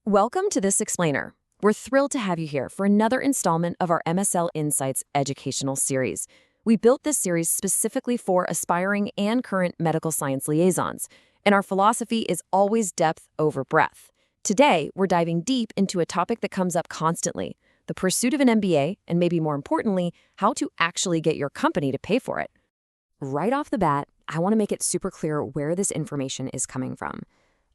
Welcome to this explainer. We're thrilled to have you here for another installment of our MSLinsights educational series. We built this series specifically for aspiring and current medical science liaisons, and our philosophy is always depth over breadth. Today, we're diving deep into a topic that comes up constantly, the pursuit of an MBA, and maybe more importantly, how to actually get your company to pay for it. Right off the bat, I want to make it super clear where this information is coming from.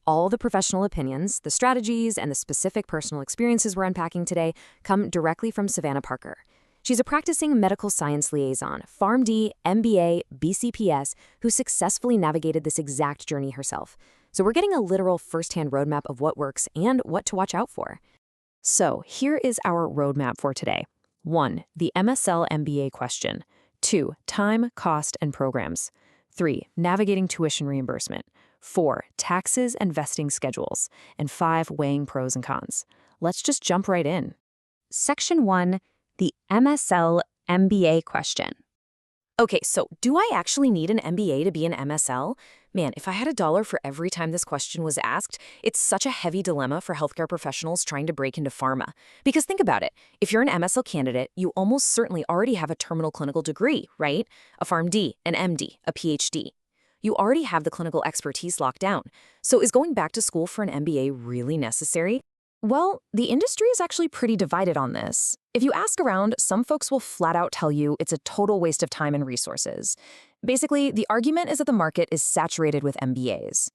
All the professional opinions, the strategies, and the specific personal experiences we're unpacking today come directly from Savannah Parker. She's a practicing medical science liaison, PharmD, MBA, BCPS, who successfully navigated this exact journey herself. So we're getting a literal firsthand roadmap of what works and what to watch out for. So here is our roadmap for today. 1. The MSL MBA question. 2. Time, cost, and programs. 3. Navigating tuition reimbursement. 4. Taxes and vesting schedules. And 5. Weighing pros and cons. Let's just jump right in. Section 1. The MSL MBA question. Okay, so do I actually need an MBA to be an MSL? Man, if I had $1 for every time this question was asked, it's such a heavy dilemma for healthcare professionals trying to break into pharma. Because think about it, if you're an MSL candidate, you almost certainly already have a terminal clinical degree, right? A PharmD, an MD, a PhD. You already have the clinical expertise locked down. So is going back to school for an MBA really necessary? Well, the industry is actually pretty divided on this. If you ask around, some folks will flat out tell you it's a total waste of time and resources. Basically, the argument is that the market is saturated with MBAs.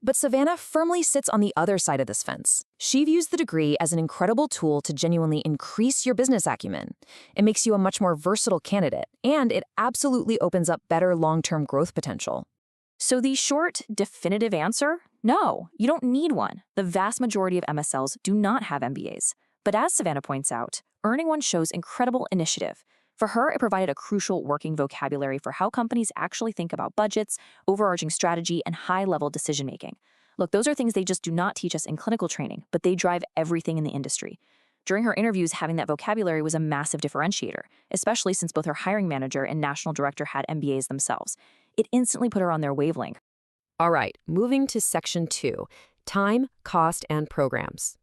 But Savannah firmly sits on the other side of this fence. She views the degree as an incredible tool to genuinely increase your business acumen. It makes you a much more versatile candidate, and it absolutely opens up better long-term growth potential. So the short, definitive answer? No, you don't need one. The vast majority of MSLs do not have MBAs. But as Savannah points out, earning one shows incredible initiative. For her, it provided a crucial working vocabulary for how companies actually think about budgets, overarching strategy, and high-level decision-making. Look, those are things they just do not teach us in clinical training, but they drive everything in the industry. During her interviews, having that vocabulary was a massive differentiator, especially since both her hiring manager and national director had MBAs themselves. It instantly put her on their wavelength. All right, moving to Section 2, time, cost, and programs.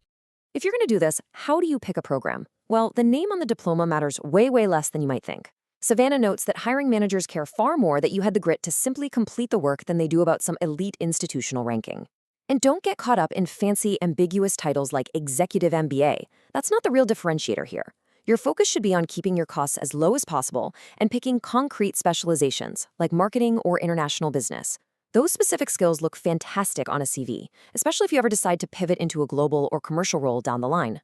If you're going to do this, how do you pick a program? Well, the name on the diploma matters way less than you might think. Savannah notes that hiring managers care far more that you had the grit to simply complete the work than they do about some elite institutional ranking. And don't get caught up in fancy, ambiguous titles like Executive MBA. That's not the real differentiator here. Your focus should be on keeping your costs as low as possible and picking concrete specializations like marketing or international business. Those specific skills look fantastic on a CV, especially if you ever decide to pivot into a global or commercial role down the line.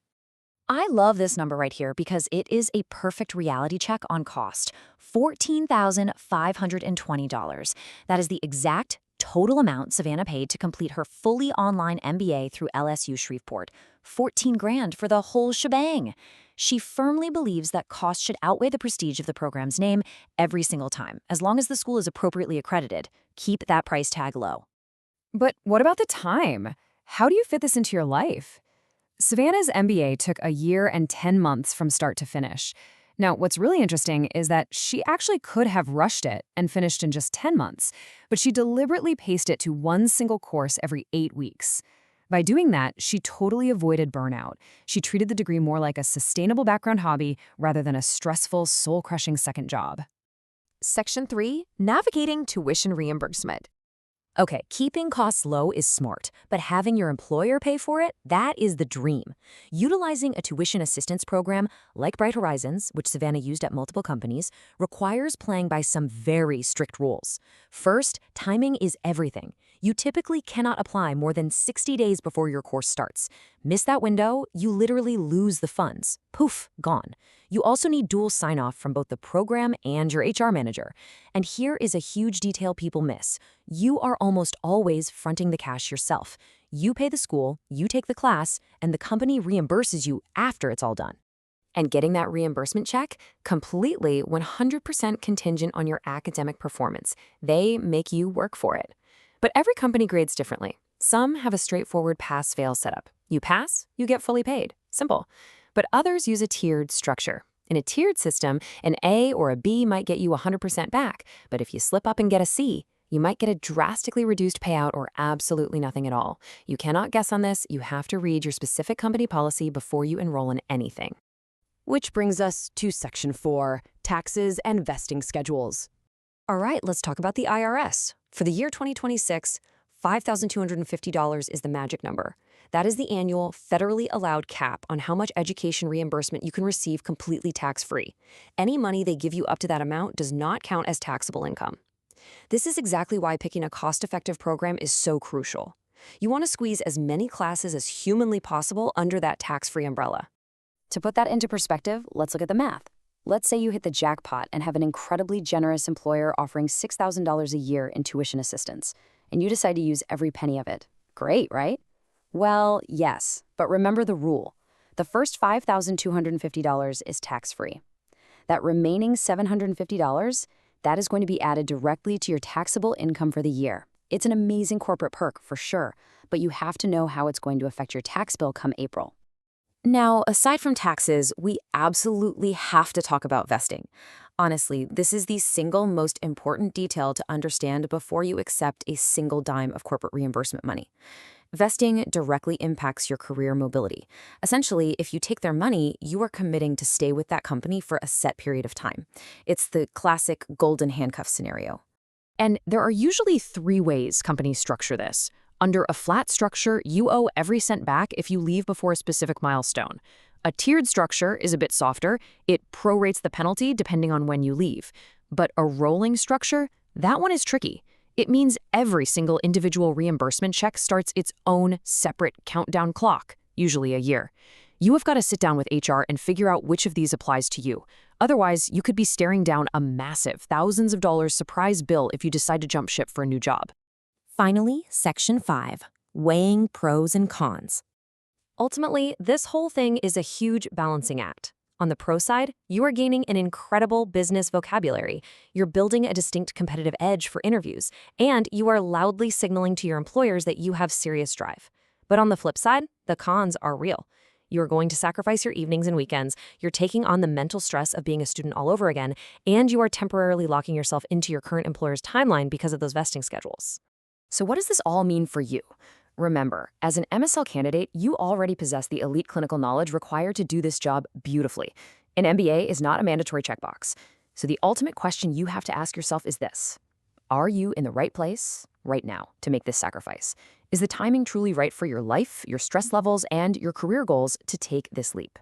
I love this number right here because it is a perfect reality check on cost. $14,520. That is the exact total amount Savannah paid to complete her fully online MBA through LSU Shreveport. $14,000 for the whole shebang. She firmly believes that cost should outweigh the prestige of the program's name every single time, as long as the school is appropriately accredited. Keep that price tag low. But what about the time? How do you fit this into your life? Savannah's MBA took a year and 10 months from start to finish. Now, what's really interesting is that she actually could have rushed it and finished in just 10 months, but she deliberately paced it to one single course every 8 weeks. By doing that, she totally avoided burnout. She treated the degree more like a sustainable background hobby rather than a stressful, soul-crushing second job. Section 3, navigating tuition reimbursement. Okay, keeping costs low is smart, but having your employer pay for it, that is the dream. Utilizing a tuition assistance program like Bright Horizons, which Savannah used at multiple companies, requires playing by some very strict rules. First, timing is everything. You typically cannot apply more than 60 days before your course starts. Miss that window, you literally lose the funds. Poof, gone. You also need dual sign-off from both the program and your HR manager. And here is a huge detail people miss. You are almost always fronting the cash yourself. You pay the school, you take the class, and the company reimburses you after it's all done. And getting that reimbursement check, completely 100% contingent on your academic performance. They make you work for it. But every company grades differently. Some have a straightforward pass-fail setup. You pass, you get fully paid. Simple. But others use a tiered structure. In a tiered system, an A or a B might get you 100% back, but if you slip up and get a C, You might get a drastically reduced payout or absolutely nothing at all. You cannot guess on this. You have to read your specific company policy before you enroll in anything. Which brings us to Section 4, Taxes and Vesting Schedules. All right, let's talk about the IRS. For the year 2026, $5,250 is the magic number. That is the annual federally allowed cap on how much education reimbursement you can receive completely tax-free. Any money they give you up to that amount does not count as taxable income. This is exactly why picking a cost-effective program is so crucial. You want to squeeze as many classes as humanly possible under that tax-free umbrella. To put that into perspective, let's look at the math. Let's say you hit the jackpot and have an incredibly generous employer offering $6,000 a year in tuition assistance, and you decide to use every penny of it. Great, right? Well, yes, but remember the rule. The first $5,250 is tax-free. That remaining $750, that is going to be added directly to your taxable income for the year. It's an amazing corporate perk, for sure, but you have to know how it's going to affect your tax bill come April. Now, aside from taxes, we absolutely have to talk about vesting. Honestly, this is the single most important detail to understand before you accept a single dime of corporate reimbursement money. Vesting directly impacts your career mobility. Essentially, if you take their money, you are committing to stay with that company for a set period of time. It's the classic golden handcuff scenario. And there are usually 3 ways companies structure this. Under a flat structure, you owe every cent back if you leave before a specific milestone. A tiered structure is a bit softer. It prorates the penalty depending on when you leave. But a rolling structure, that one is tricky. It means every single individual reimbursement check starts its own separate countdown clock, usually a year. You have got to sit down with HR and figure out which of these applies to you. Otherwise, you could be staring down a massive thousands of dollars surprise bill if you decide to jump ship for a new job. Finally, Section 5, weighing pros and cons. Ultimately, this whole thing is a huge balancing act. On the pro side, you are gaining an incredible business vocabulary. You're building a distinct competitive edge for interviews, and you are loudly signaling to your employers that you have serious drive. But on the flip side, the cons are real. You're going to sacrifice your evenings and weekends, you're taking on the mental stress of being a student all over again, and you are temporarily locking yourself into your current employer's timeline because of those vesting schedules. So what does this all mean for you? Remember, as an MSL candidate, you already possess the elite clinical knowledge required to do this job beautifully. An MBA is not a mandatory checkbox. So the ultimate question you have to ask yourself is this: are you in the right place right now to make this sacrifice? Is the timing truly right for your life, your stress levels, and your career goals to take this leap?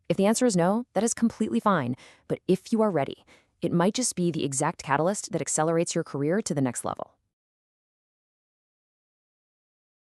If the answer is no, that is completely fine. But if you are ready, it might just be the exact catalyst that accelerates your career to the next level.